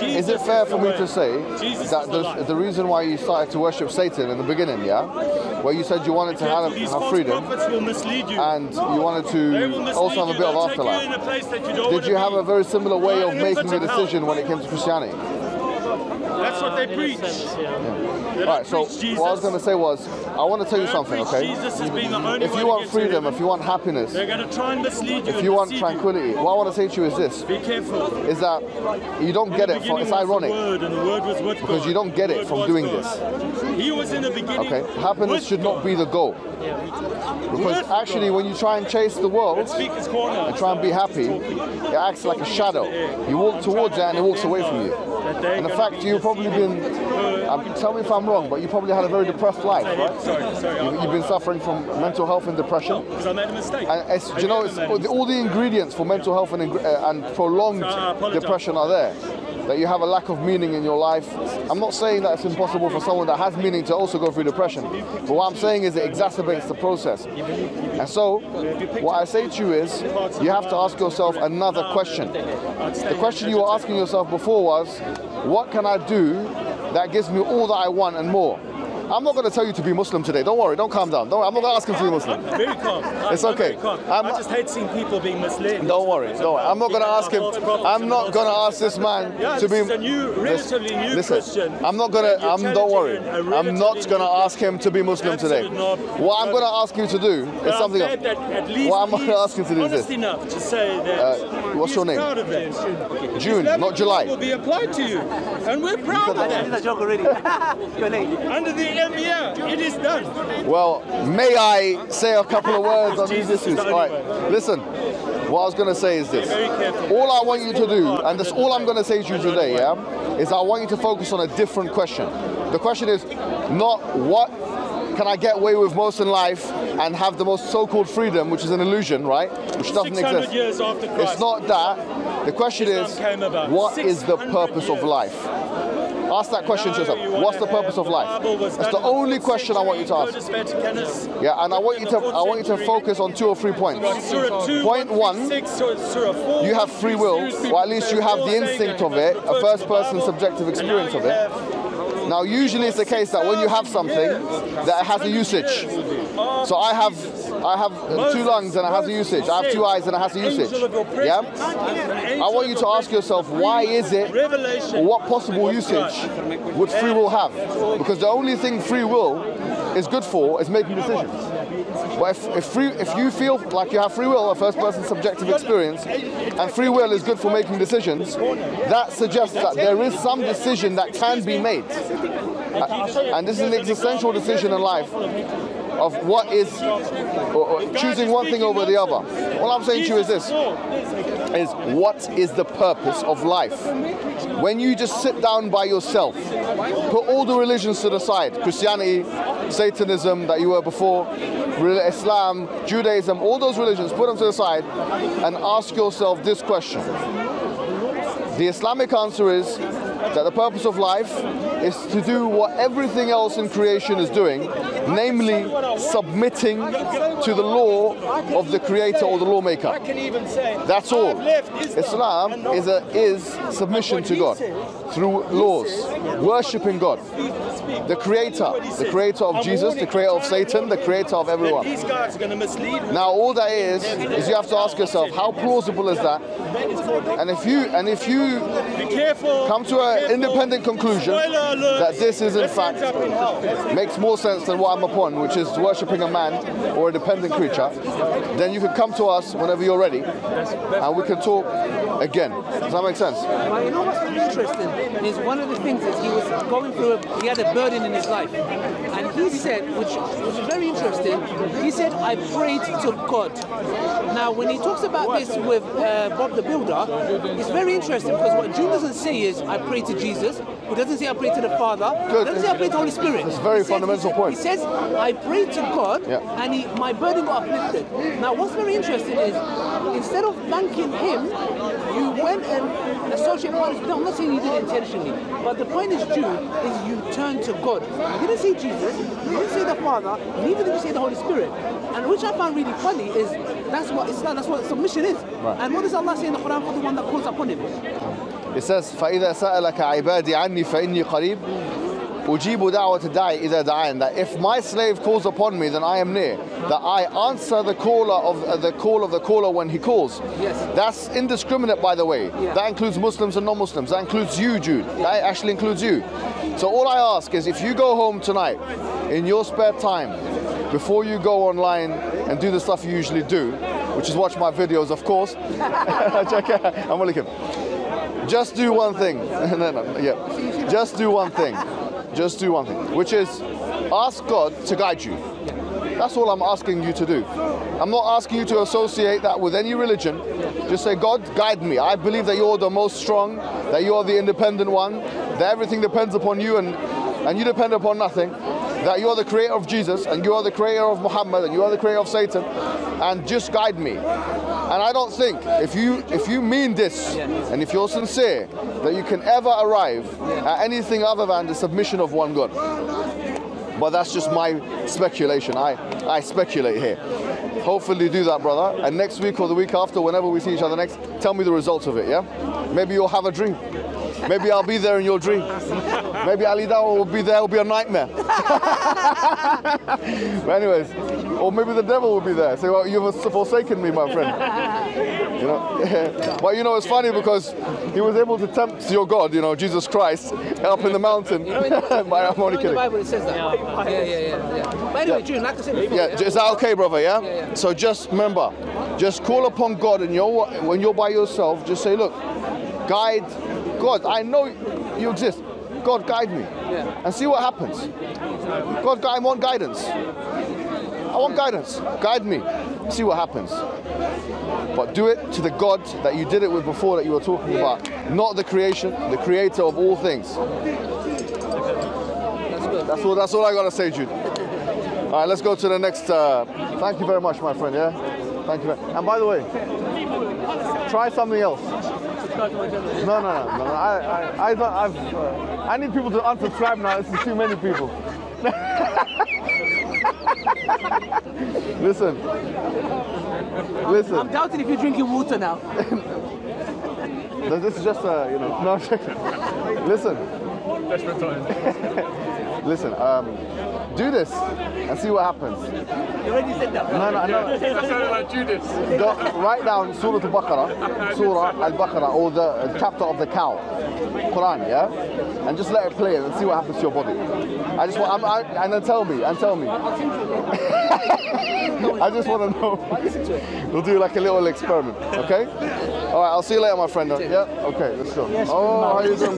Is it fair for me to say that the reason why you started to worship Satan in the beginning, yeah, where you said you wanted to have freedom and you wanted to also have a bit of afterlife, did you have a very similar way of making a decision when it came to Christianity? That's what they preach. Alright, so what I was going to say was, I want to tell you something, okay? If you want freedom, if you want happiness, they're going to try and mislead you, if you want tranquility, what I want to say to you is this. Be careful. Is that you don't get it from, it's ironic, because you don't get it from doing this. He was in the beginning. Okay, happiness should not be the goal. Because actually when you try and chase the world and try and be happy, it acts like a shadow. You walk towards it and it walks away from you. And the fact you've probably been, tell me if I'm wrong, but you probably had a very depressed life, right? Sorry. You've been suffering from mental health and depression. Because I made a mistake. And you know, all the ingredients for mental health and prolonged depression are there. That you have a lack of meaning in your life. I'm not saying that it's impossible for someone that has meaning to also go through depression. But what I'm saying is it exacerbates the process. And so, what I say to you is, you have to ask yourself another question. The question you were asking yourself before was, what can I do that gives me all that I want and more? I'm not going to tell you to be Muslim today. Don't worry. Don't calm down. I'm not going to ask him to be Muslim. I'm very calm. It's okay. I just hate seeing people being Muslim. Don't worry. I'm not going to ask him. I'm not going to ask this man to be. A new, relatively new Christian. I'm not going to. Don't worry. I'm not going to ask him to be Muslim today. What I'm going to ask you to do is something else. What I'm going to ask you to do is this. Enough to say that what's your name? June, not July. Will be applied to you, and we're proud of that. That's a joke already. Your name. Under the it is done. Well, may I say a couple of words on these issues? All right, listen, what I was going to say is this. All I want you to do, and that's all I'm going to say to you today, yeah, is I want you to focus on a different question. The question is not what can I get away with most in life and have the most so-called freedom, which is an illusion, right? Which doesn't exist. Years after Christ, it's not that. The question is, what is the purpose of life? Ask that question to yourself. What's the purpose of life? That's the only question I want you to ask. Yeah, and I want you to focus on 2 or 3 points. Point 1, you have free will, or at least you have the instinct of it, a first-person subjective experience of it. Now, usually it's the case that when you have something, that it has a usage. So I have 2 lungs and it has a usage. I have 2 eyes and it has a usage. Yeah? I want you to ask yourself, why is it, or what possible usage would free will have? Because the only thing free will is good for is making decisions. But if you feel like you have free will, a first-person subjective experience, and free will is good for making decisions, that suggests that there is some decision that can be made. And this is an existential decision in life of what is, or choosing one thing over the other. All I'm saying to you is this, is what is the purpose of life? When you just sit down by yourself, put all the religions to the side, Christianity, Satanism that you were before, Islam, Judaism, all those religions, put them to the side and ask yourself this question. The Islamic answer is that the purpose of life is to do what everything else in creation is doing, namely submitting to the law of the creator or the lawmaker. That's all. Islam is submission to God through laws, worshipping God. The creator of Jesus, the creator of Satan, the creator of everyone. Now all that is you have to ask yourself, how plausible is that? And if you come to an independent conclusion that this is in fact makes more sense than what I'm upon, which is worshipping a man or a dependent creature, then you can come to us whenever you're ready and we can talk again. Does that make sense? Well, you know what's really interesting is one of the things is he was going through, he had a burden in his life, and he said, which was very interesting, he said, I prayed to God. Now when he talks about this with Bob the Builder, it's very interesting because what June doesn't say is I pray to Jesus, he doesn't say I pray to the Father, he doesn't say I pray to the Holy Spirit. It's a very fundamental point. He says I prayed to God, and my burden got uplifted. Now what's very interesting is instead of thanking him, you went and associated with his. I'm not saying you did it intentionally, but the point is, Jude, is you turned to God. You didn't say Jesus, you didn't say the Father, neither did you say the Holy Spirit. And which I find really funny is that's what Islam, that's what submission is. Right. And what does Allah say in the Quran for the one that calls upon him? It says, فَإِذَا سَأَلَكَ عِبَادِي عَنِّي فَإِنِّي قَرِيبٌ أُجِيبُ دَعْوَةَ الدَّاعِ إِذَا دَعَانِ. That if my slave calls upon me, then I am near. That I answer the caller of the call of the caller when he calls. Yes. That's indiscriminate, by the way. Yeah. That includes Muslims and non-Muslims. That includes you, Jude. That actually includes you. So all I ask is, if you go home tonight in your spare time, before you go online and do the stuff you usually do, which is watch my videos, of course. Check out. I'm looking. Just do one thing. Yeah. Just do one thing. Just do one thing, which is ask God to guide you. That's all I'm asking you to do. I'm not asking you to associate that with any religion. Just say, God, guide me. I believe that you're the most strong, that you are the independent one, that everything depends upon you and you depend upon nothing, that you are the creator of Jesus and you are the creator of Mohammed and you are the creator of Satan, and just guide me. And I don't think, if you mean this, and if you're sincere, that you can ever arrive at anything other than the submission of one God. But that's just my speculation. I speculate here. Hopefully do that, brother. And next week or the week after, whenever we see each other next, tell me the results of it, yeah? Maybe you'll have a dream. Maybe I'll be there in your dream. Maybe Ali Dawah will be there, it'll be a nightmare. But anyways, or maybe the devil will be there. Say, well, you've forsaken me, my friend. You know? But you know, it's funny because he was able to tempt your God, you know, Jesus Christ, up in the mountain. But I'm only kidding. In the Bible it says that. Yeah. But anyway, June, like I said before. Yeah, is that okay, brother, yeah? So just remember, just call upon God, and when you're by yourself, just say, look, guide, God, I know you exist. God, guide me. And see what happens. God, I want guidance. I want guidance. Guide me. See what happens. But do it to the God that you did it with before, that you were talking about. Not the creation, the creator of all things. That's all I got to say, Jude. All right, let's go to the next. Thank you very much, my friend, yeah? Thank you. And by the way, try something else. No. I need people to unsubscribe now. This is too many people. Listen. I'm doubting if you're drinking water now. This is just no. Listen. Listen. Do this and see what happens. You already said that. No. That sounded like Judas. Write down Surah Al-Baqarah, or the chapter of the cow, Quran, yeah, and just let it play and see what happens to your body. And then tell me. I just want to know. We'll do like a little experiment, okay? All right, I'll see you later, my friend. Yeah, okay, let's go. Oh, how you doing?